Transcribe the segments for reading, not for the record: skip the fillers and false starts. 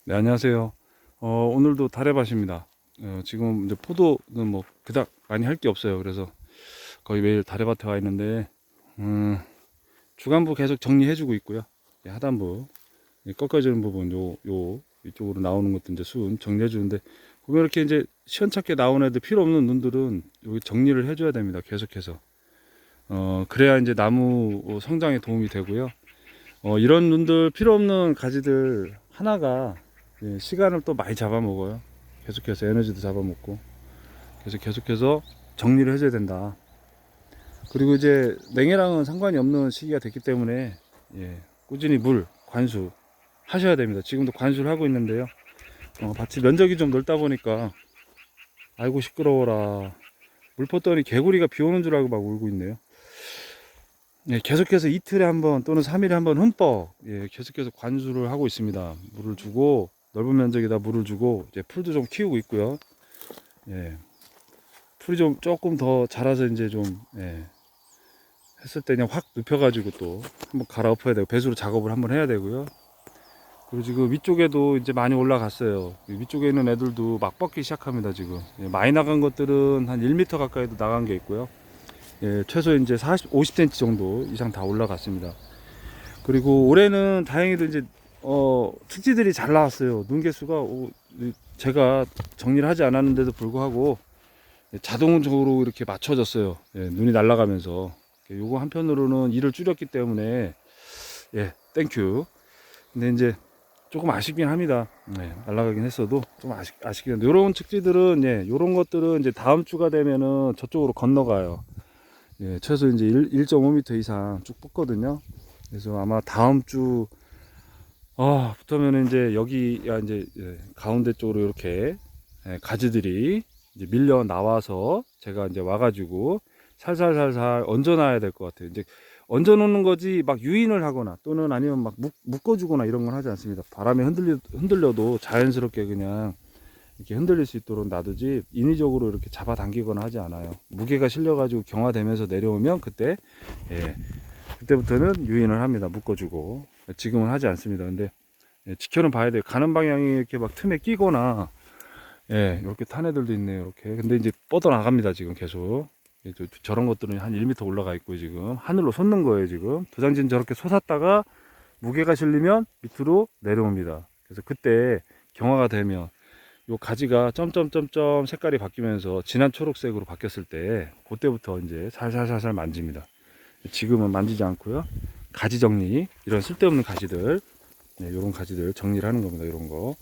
네, 안녕하세요. 오늘도 다래밭입니다. 지금 이제 포도는 뭐 그닥 많이 할 게 없어요. 그래서 거의 매일 다래밭에 와 있는데, 주간부 계속 정리해주고 있고요. 하단부, 꺾어지는 부분, 이쪽으로 나오는 것도 이제 순 정리해주는데, 보면 이렇게 이제 시원찮게 나온 애들 필요 없는 눈들은 여기 정리를 해줘야 됩니다. 계속해서. 그래야 이제 나무 성장에 도움이 되고요. 이런 눈들 필요 없는 가지들 하나가 시간을 또 많이 잡아먹어요. 계속해서 에너지도 잡아먹고 계속해서 정리를 해줘야 된다. 그리고 이제 냉해랑은 상관이 없는 시기가 됐기 때문에 꾸준히 물 관수 하셔야 됩니다. 지금도 관수를 하고 있는데요. 밭이 면적이 좀 넓다 보니까 아이고 시끄러워라, 물 뻗더니 개구리가 비 오는 줄 알고 막 울고 있네요. 계속해서 이틀에 한 번 또는 3일에 한 번 흠뻑 계속해서 관수를 하고 있습니다. 물을 주고, 넓은 면적에다 물을 주고, 이제 풀도 좀 키우고 있고요. 풀이 좀 조금 더 자라서 이제 좀 했을 때 그냥 확 눕혀가지고 또 한번 갈아엎어야 되고, 배수로 작업을 한번 해야 되고요. 그리고 지금 위쪽에도 이제 많이 올라갔어요. 위쪽에 있는 애들도 막 뻗기 시작합니다. 지금 많이 나간 것들은 한 1m 가까이도 나간 게 있고요. 최소 이제 50cm 정도 이상 다 올라갔습니다. 그리고 올해는 다행히도 이제 특지들이 잘 나왔어요. 눈 개수가 제가 정리를 하지 않았는데도 불구하고 자동적으로 이렇게 맞춰졌어요. 눈이 날아가면서. 요거 한편으로는 일을 줄였기 때문에 땡큐. 근데 이제 조금 아쉽긴 합니다. 날아가긴 했어도 좀 아쉽긴 한데, 요런 특지들은 요런 것들은 이제 다음 주가 되면은 저쪽으로 건너가요. 최소 이제 1.5m 이상 쭉 뻗거든요. 그래서 아마 다음 주 부터면 이제 여기 이제 가운데 쪽으로 이렇게 가지들이 이제 밀려 나와서 제가 이제 와가지고 살살살살 얹어놔야 될 것 같아요. 이제 얹어놓는 거지 막 유인을 하거나 또는 아니면 막 묶어주거나 이런 건 하지 않습니다. 바람에 흔들려도 자연스럽게 그냥 이렇게 흔들릴 수 있도록 놔두지, 인위적으로 이렇게 잡아당기거나 하지 않아요. 무게가 실려가지고 경화되면서 내려오면 그때부터는 유인을 합니다. 묶어주고. 지금은 하지 않습니다. 근데 지켜는 봐야 돼요. 가는 방향이 이렇게 막 틈에 끼거나 이렇게 탄 애들도 있네요. 이렇게. 근데 이제 뻗어 나갑니다. 지금 계속. 저런 것들은 한 1m 올라가 있고, 지금 하늘로 솟는 거예요. 지금 도장진 저렇게 솟았다가 무게가 실리면 밑으로 내려옵니다. 그래서 그때 경화가 되면 요 가지가 점점점점 색깔이 바뀌면서 진한 초록색으로 바뀌었을 때, 그때부터 이제 살살살살 만집니다. 지금은 만지지 않고요. 가지 정리, 이런 쓸데없는 가지들, 요런 가지들 정리를 하는 겁니다. 이런 거.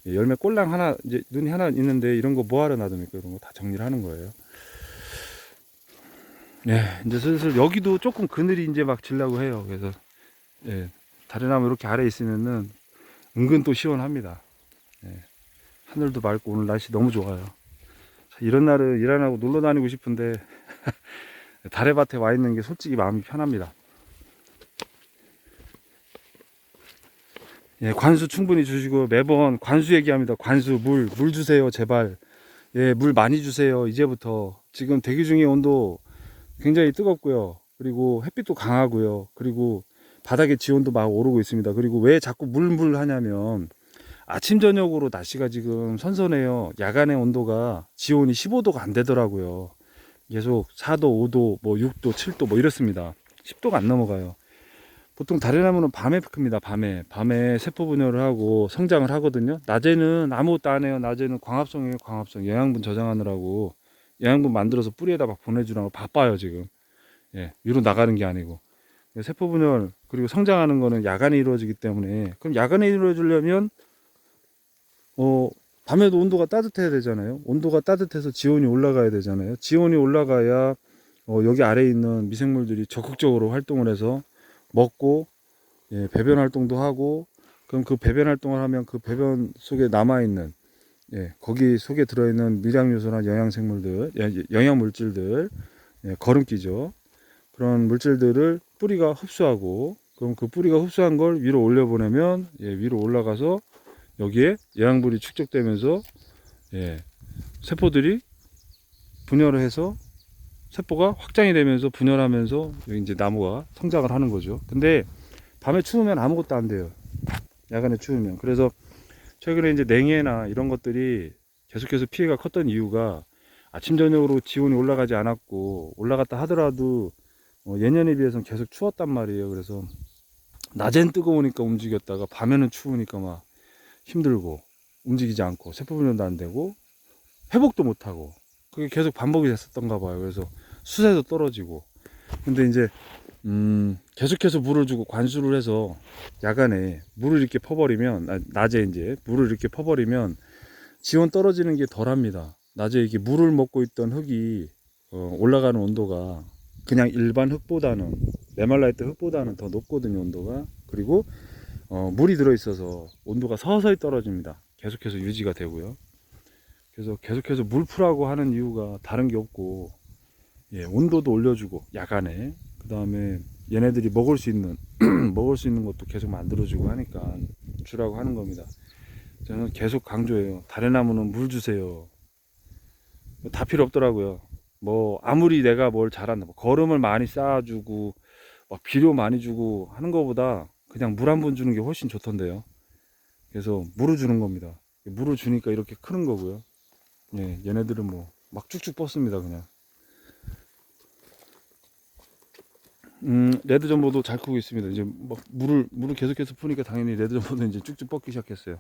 열매 꼴랑 하나, 이제 눈이 하나 있는데 이런 거 뭐하러 놔둡니까? 이런 거 다 정리를 하는 거예요. 이제 슬슬 여기도 조금 그늘이 이제 막 질라고 해요. 그래서 다른 나무 이렇게 아래 있으면은 은근 또 시원합니다. 하늘도 맑고 오늘 날씨 너무 좋아요. 이런 날은 일 안 하고 놀러 다니고 싶은데 다래밭에 와 있는 게 솔직히 마음이 편합니다. 관수 충분히 주시고, 매번 관수 얘기합니다. 관수, 물 주세요, 제발. 물 많이 주세요. 이제부터. 지금 대기 중의 온도 굉장히 뜨겁고요. 그리고 햇빛도 강하고요. 그리고 바닥의 지온도 막 오르고 있습니다. 그리고 왜 자꾸 물 하냐면, 아침 저녁으로 날씨가 지금 선선해요. 야간의 온도가 지온이 15도가 안 되더라고요. 계속 4도, 5도, 뭐 6도, 7도 뭐 이렇습니다. 10도가 안 넘어가요. 보통 다른 나무는 밤에 큽니다. 밤에 세포 분열을 하고 성장을 하거든요. 낮에는 아무것도 안 해요. 낮에는 광합성이에요. 광합성. 영양분 저장하느라고, 영양분 만들어서 뿌리에다 막 보내주라고 바빠요 지금. 위로 나가는 게 아니고. 세포 분열 그리고 성장하는 거는 야간에 이루어지기 때문에, 그럼 야간에 이루어지려면 밤에도 온도가 따뜻해야 되잖아요. 온도가 따뜻해서 지온이 올라가야 되잖아요. 지온이 올라가야 여기 아래에 있는 미생물들이 적극적으로 활동을 해서 먹고 배변 활동도 하고, 그럼 그 배변 활동을 하면 그 배변 속에 남아있는 거기 속에 들어있는 미량요소나 영양생물들, 영양물질들, 거름기죠. 그런 물질들을 뿌리가 흡수하고, 그럼 그 뿌리가 흡수한 걸 위로 올려보내면 위로 올라가서 여기에 영양분이 축적되면서 세포들이 분열을 해서 세포가 확장이 되면서 분열하면서 여기 이제 나무가 성장을 하는 거죠. 근데 밤에 추우면 아무것도 안 돼요. 야간에 추우면. 그래서 최근에 이제 냉해나 이런 것들이 계속해서 피해가 컸던 이유가 아침 저녁으로 지온이 올라가지 않았고, 올라갔다 하더라도 예년에 비해서는 계속 추웠단 말이에요. 그래서 낮엔 뜨거우니까 움직였다가 밤에는 추우니까 막 힘들고 움직이지 않고 세포 분열도 안 되고 회복도 못 하고, 그게 계속 반복이 됐었던가 봐요. 그래서 수세도 떨어지고. 근데 이제 계속해서 물을 주고 관수를 해서 야간에 물을 이렇게 퍼버리면, 낮에 이제 물을 이렇게 퍼버리면 지온 떨어지는 게 덜합니다. 낮에 이게 물을 먹고 있던 흙이 올라가는 온도가 그냥 일반 흙보다는, 메말라 있던 흙보다는 더 높거든요, 온도가. 그리고 물이 들어있어서 온도가 서서히 떨어집니다. 계속해서 유지가 되고요. 그래서 계속해서 물 풀라고 하는 이유가 다른 게 없고, 예, 온도도 올려주고 야간에, 그 다음에 얘네들이 먹을 수 있는 먹을 수 있는 것도 계속 만들어주고 하니까 주라고 하는 겁니다. 저는 계속 강조해요. 다래나무는 물 주세요. 다 필요 없더라고요. 뭐 아무리 내가 뭘 잘한다, 뭐 거름을 많이 쌓아주고 막 비료 많이 주고 하는 것보다 그냥 물 한 번 주는 게 훨씬 좋던데요. 그래서 물을 주는 겁니다. 물을 주니까 이렇게 크는 거고요. 예, 얘네들은 뭐 막 쭉쭉 뻗습니다, 그냥. 레드점보도 잘 크고 있습니다. 이제 막 물을 계속해서 푸니까 당연히 레드점보도 이제 쭉쭉 뻗기 시작했어요.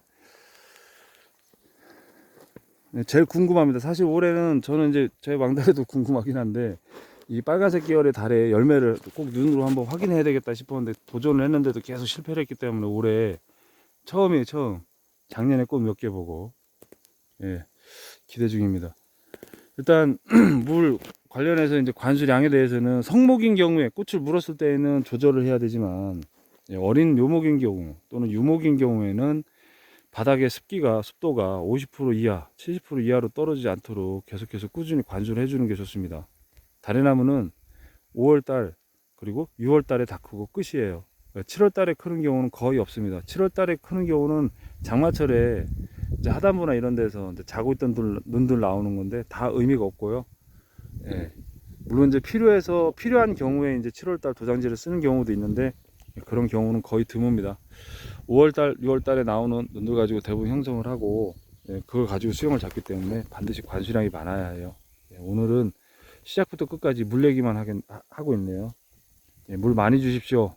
네, 제일 궁금합니다. 사실 올해는 저는 이제 제 왕달에도 궁금하긴 한데, 이 빨간색 계열의 달의 열매를 꼭 눈으로 한번 확인해야 되겠다 싶었는데 도전을 했는데도 계속 실패를 했기 때문에 올해 처음이에요, 처음. 작년에 꼭 몇 개 보고, 예, 기대 중입니다. 일단 물 관련해서 이제 관수량에 대해서는 성목인 경우에, 꽃을 물었을 때에는 조절을 해야 되지만, 예, 어린 묘목인 경우 또는 유목인 경우에는 바닥의 습도가 50% 이하, 70% 이하로 떨어지지 않도록 계속해서 꾸준히 관수를 해주는 게 좋습니다. 다래나무는 5월달 그리고 6월달에 다 크고 끝이에요. 7월달에 크는 경우는 거의 없습니다. 7월달에 크는 경우는 장마철에 이제 하단부나 이런 데서 이제 자고 있던 눈들 나오는 건데 다 의미가 없고요. 예. 물론 이제 필요한 경우에 이제 7월달 도장지를 쓰는 경우도 있는데, 그런 경우는 거의 드뭅니다. 5월달, 6월달에 나오는 눈들 가지고 대부분 형성을 하고, 예, 그걸 가지고 수영을 잡기 때문에 반드시 관수량이 많아야 해요. 예, 오늘은 시작부터 끝까지 물 얘기만 하고 있네요. 예, 물 많이 주십시오.